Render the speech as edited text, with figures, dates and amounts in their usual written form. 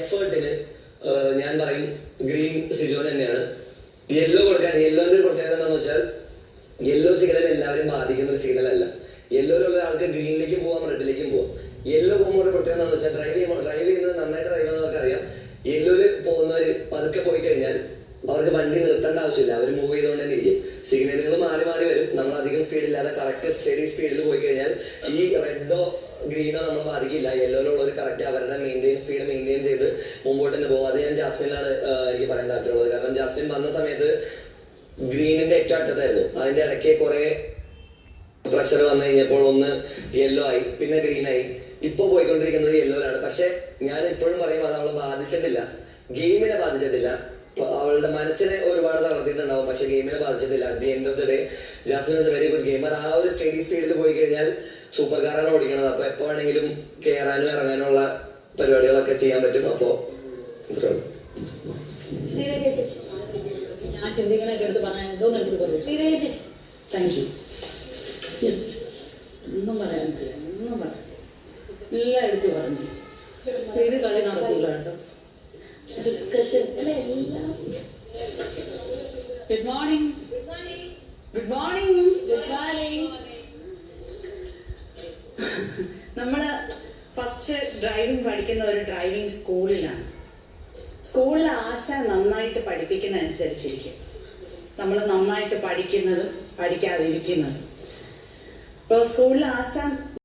എഫേർട്ടിന് ഞാൻ പറയും ഗ്രീൻ സിജോൻ തന്നെയാണ്. യെല്ലോ കൊടുക്കാൻ, യെല്ലോന്റെ ഒരു പ്രത്യേകത എന്താണെന്ന് വെച്ചാൽ യെല്ലോ സിഗ്നൽ എല്ലാവരും ബാധിക്കുന്ന ഒരു സിഗ്നൽ അല്ല. യെല്ലോയിലുള്ള ആൾക്ക് ഗ്രീനിലേക്കും പോവാം, റെഡിലേക്കും പോവാം. യെല്ലോ പോകുമ്പോൾ ഒരു പ്രത്യേകത എന്താണെന്ന് വെച്ചാൽ ഡ്രൈവ് ചെയ്യുന്നത് നന്നായിട്ട് ഡ്രൈവ് ചെയ്യുന്നവർക്ക് അറിയാം. യെല്ലോയില് പോകുന്നവർ പതുക്കെ പോയി കഴിഞ്ഞാൽ അവർക്ക് വണ്ടി നിർത്തേണ്ട ആവശ്യമില്ല, അവർ മൂവ് ചെയ്തുകൊണ്ട് തന്നെ ഇരിക്കും. സിഗ്നലുകൾ മാറി മാറി വരും. നമ്മൾ അധികം സ്പീഡില്ലാതെ കറക്റ്റ് സ്റ്റഡി സ്പീഡിൽ പോയി കഴിഞ്ഞാൽ ഈ റെഡോ ഗ്രീനോ നമ്മൾ ബാധിക്കില്ല. യെല്ലോയിലുള്ളവർ കറക്റ്റ് അവരുടെ സ്പീഡ് മെയിൻറ്റെയിൻ ചെയ്ത് മുമ്പോട്ട് തന്നെ പോകും. അത് ഞാൻ ജാസ്മിനാണ് എനിക്ക് പറയാൻ താല്പര്യമുള്ളത്. കാരണം ജാസ്മിൻ വന്ന സമയത്ത് ഗ്രീനിന്റെ ഏറ്റവും അറ്റത്തായിരുന്നു. അതിന്റെ ഇടയ്ക്ക് കുറെ പ്രഷർ വന്നു കഴിഞ്ഞപ്പോൾ ഒന്ന് യെല്ലോ ആയി, പിന്നെ ഗ്രീൻ ആയി. ഇപ്പൊ പോയിക്കൊണ്ടിരിക്കുന്നത് യെല്ലോയിലാണ്. പക്ഷെ ഞാൻ ഇപ്പോഴും പറയും അത് അവളെ ബാധിച്ചിട്ടില്ല, ഗെയിമിനെ ബാധിച്ചിട്ടില്ല. അവളുടെ മനസ്സിനെ ഒരുപാട് തളർത്തിയിട്ടുണ്ടാവും, പക്ഷെ ഗെയിമിനെ ബാധിച്ചിട്ടില്ല. At the end of the day Jasmine is a very good gamer. ആ ഒരു സ്റ്റഡി സ്പീഡിൽ പോയി കഴിഞ്ഞാൽ സൂപ്പർ കാറാണ് ഓടിക്കണത്. അപ്പൊ എപ്പോ വേണമെങ്കിലും കയറാനും ഇറങ്ങാനുള്ള പരിപാടികളൊക്കെ ചെയ്യാൻ പറ്റും. അപ്പോ ഞാൻ ചിന്തിക്കണൊക്കെ എടുത്ത് പറഞ്ഞാൽ എന്തോന്ന് എടുത്ത് പറയും. Thank you. ഒന്നും പറയാൻ പറ്റില്ല, ഒന്നും പറയാം, എല്ലാം എടുത്ത് പറഞ്ഞു. ഇത് കളി നടക്കൂല കേട്ടോ. ഡിസ്കഷൻ എല്ലാം. Good morning. Good morning. Good morning. നമ്മള് ഫസ്റ്റ് ഡ്രൈവിംഗ് പഠിക്കുന്ന ഒരു ഡ്രൈവിംഗ് സ്കൂളിലാണ്. സ്കൂളിൽ ആശ നന്നായിട്ട് പഠിപ്പിക്കുന്ന അനുസരിച്ചിരിക്കും നമ്മൾ നന്നായിട്ട് പഠിക്കുന്നതും പഠിക്കാതിരിക്കുന്നതും. ഇപ്പോൾ സ്കൂളിൽ ആശ